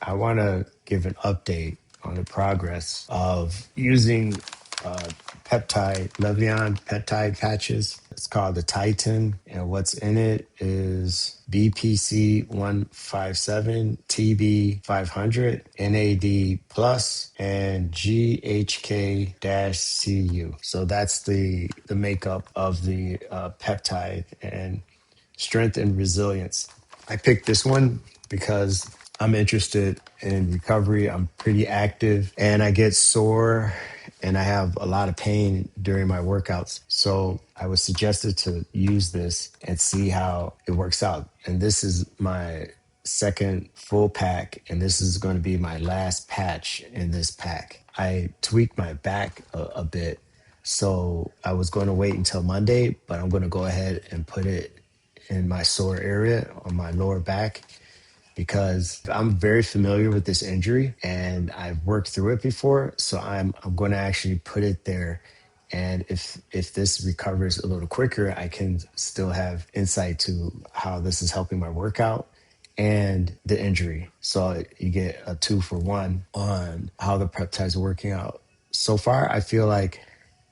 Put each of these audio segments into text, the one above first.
I want to give an update on the progress of using uh, peptide, Levion peptide patches. It's called the Titan, and what's in it is BPC 157, TB 500, NAD plus, and GHK CU. So that's the makeup of the peptide and strength and resilience. I picked this one because I'm interested in recovery. I'm pretty active and I get sore and I have a lot of pain during my workouts. So I was suggested to use this and see how it works out. And this is my second full pack, and this is going to be my last patch in this pack. I tweaked my back a bit. So I was going to wait until Monday, but I'm going to go ahead and put it in my sore area on my lower back because I'm very familiar with this injury and I've worked through it before. So I'm going to actually put it there. And if this recovers a little quicker, I can still have insight to how this is helping my workout and the injury. So you get a 2-for-1 on how the peptides are working out. So far, I feel like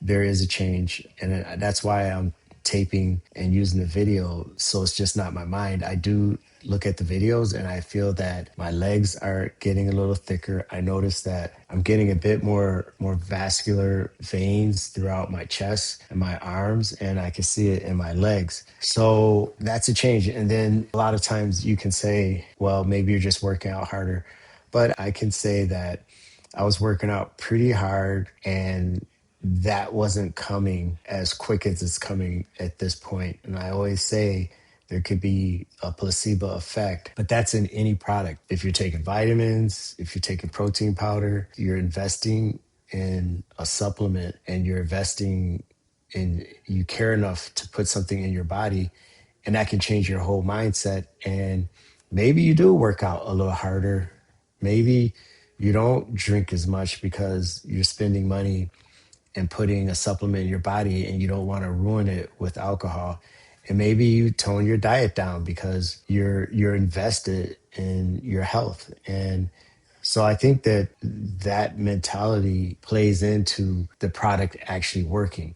there is a change, and that's why I'm taping and using the video. So it's just not my mind. I do look at the videos and I feel that my legs are getting a little thicker. I notice that I'm getting a bit more vascular veins throughout my chest and my arms, and I can see it in my legs. So that's a change. And then a lot of times you can say, well, maybe you're just working out harder. But I can say that I was working out pretty hard and that wasn't coming as quick as it's coming at this point. And I always say there could be a placebo effect, but that's in any product. If you're taking vitamins, if you're taking protein powder, you're investing in a supplement and you're investing in, you care enough to put something in your body, and that can change your whole mindset. And maybe you do work out a little harder. Maybe you don't drink as much because you're spending money and putting a supplement in your body and you don't want to ruin it with alcohol. And maybe you tone your diet down because you're invested in your health. And so I think that that mentality plays into the product actually working.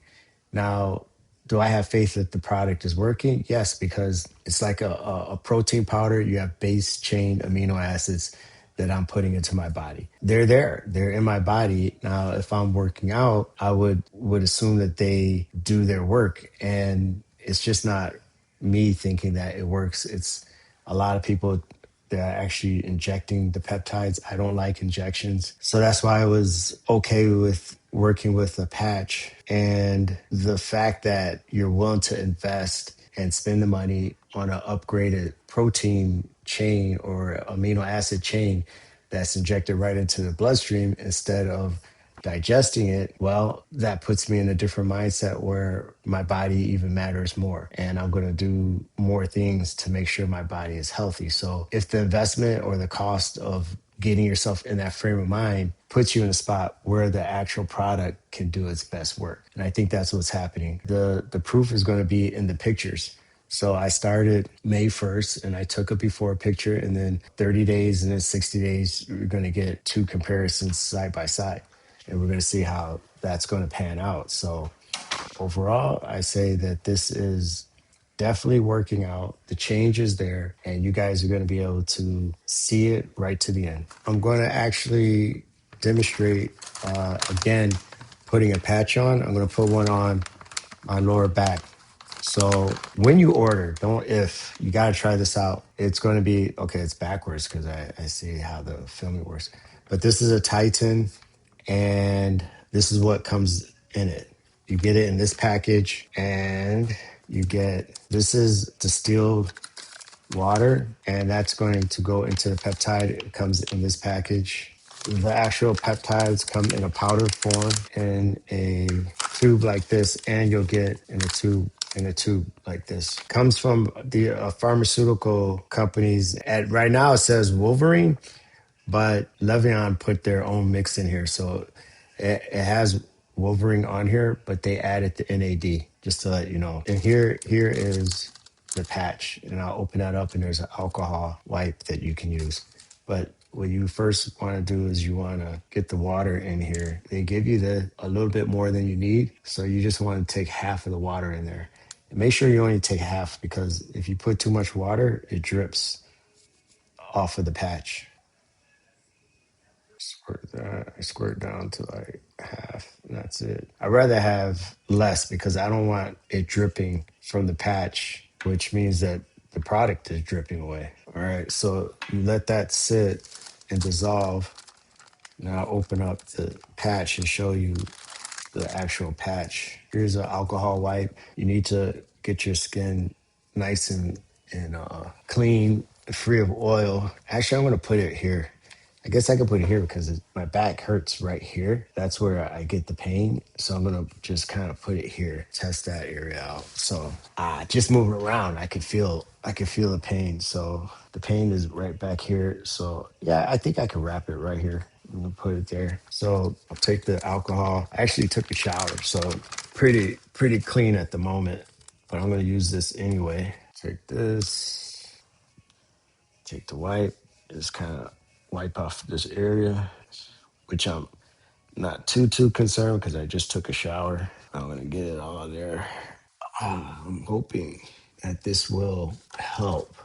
Now, do I have faith that the product is working? Yes, because it's like a protein powder. You have base chain amino acids that I'm putting into my body. They're there. They're in my body. Now, if I'm working out, I would assume that they do their work. And it's just not me thinking that it works. It's a lot of people that are actually injecting the peptides. I don't like injections. So that's why I was okay with working with a patch. And the fact that you're willing to invest and spend the money on an upgraded protein chain or amino acid chain that's injected right into the bloodstream instead of digesting it, well, that puts me in a different mindset where my body even matters more. And I'm going to do more things to make sure my body is healthy. So if the investment or the cost of getting yourself in that frame of mind puts you in a spot where the actual product can do its best work. And I think that's what's happening. The proof is going to be in the pictures. So I started May 1st and I took a before picture, and then 30 days and then 60 days, we're going to get two comparisons side by side. And we're going to see how that's going to pan out. So overall, I say that this is definitely working out. The change is there, and you guys are going to be able to see it right to the end. I'm going to actually demonstrate again putting a patch on. I'm going to put one on my lower back. So when you order, don't if. You got to try this out. It's going to be, okay, it's backwards because I see how the filming works. But this is a Titan, and this is what comes in it. You get it in this package, and you get, this is distilled water, and that's going to go into the peptide. It comes in this package. The actual peptides come in a powder form in a tube like this, and you'll get in a tube like this. Comes from the pharmaceutical companies. At right now, it says Wolverine, but Levion put their own mix in here, so it has Wolverine on here, but they added the NAD just to let you know. And here is the patch, and I'll open that up, and there's an alcohol wipe that you can use. But what you first want to do is you want to get the water in here. They give you a little bit more than you need, so you just want to take half of the water in there. And make sure you only take half, because if you put too much water, it drips off of the patch. Squirt that. I squirt down to like half, and that's it. I'd rather have less because I don't want it dripping from the patch, which means that the product is dripping away. All right, so you let that sit and dissolve. Now open up the patch and show you the actual patch. Here's an alcohol wipe. You need to get your skin nice and clean, free of oil. Actually, I'm gonna put it here. I guess I could put it here because my back hurts right here. That's where I get the pain. So I'm gonna just kind of put it here, test that area out. So just moving around, I could feel the pain. So the pain is right back here. So yeah, I think I could wrap it right here. I'm gonna put it there. So I'll take the alcohol. I actually took a shower, so pretty clean at the moment. But I'm gonna use this anyway. Take this, take the wipe, just kind of wipe off this area, which I'm not too concerned because I just took a shower. I'm gonna get it all there. I'm hoping that this will help.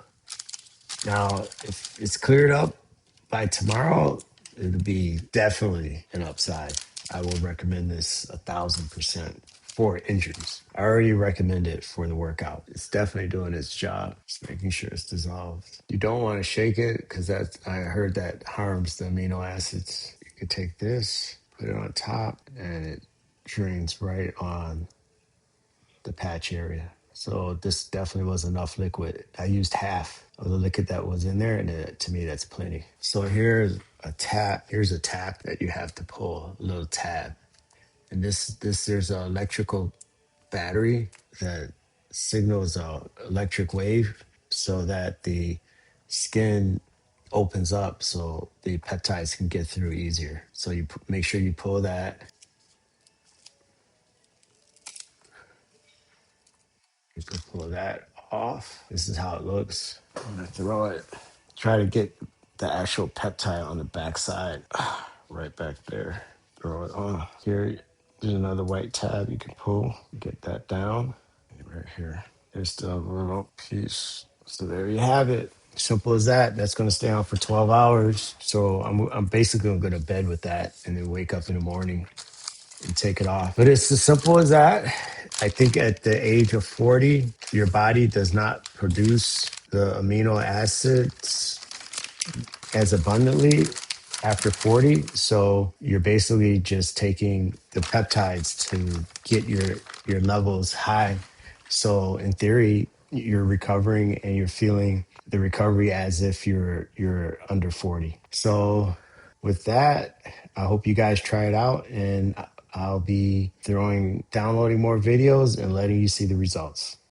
Now, if it's cleared up by tomorrow, it'll be definitely an upside. I will recommend this 1,000% for injuries. I already recommend it for the workout. It's definitely doing its job. Just making sure it's dissolved. You don't want to shake it because I heard that harms the amino acids. You could take this, put it on top, and it drains right on the patch area. So this definitely was enough liquid. I used half of the liquid that was in there, and to me, that's plenty. So here's a tap. Here's a tap that you have to pull, a little tab. And this there's an electrical battery that signals a electric wave so that the skin opens up so the peptides can get through easier. So you make sure you pull that. You can pull that off. This is how it looks. I'm gonna throw it. Try to get the actual peptide on the backside, right back there. Throw it on. Here, there's another white tab you can pull. Get that down. Right here. There's the little piece. So there you have it. Simple as that. That's gonna stay on for 12 hours. So I'm basically gonna go to bed with that and then wake up in the morning and take it off. But it's as simple as that. I think at the age of 40, your body does not produce the amino acids as abundantly after 40. So you're basically just taking the peptides to get your levels high. So in theory, you're recovering and you're feeling the recovery as if you're under 40. So with that, I hope you guys try it out, and I'll be downloading more videos and letting you see the results.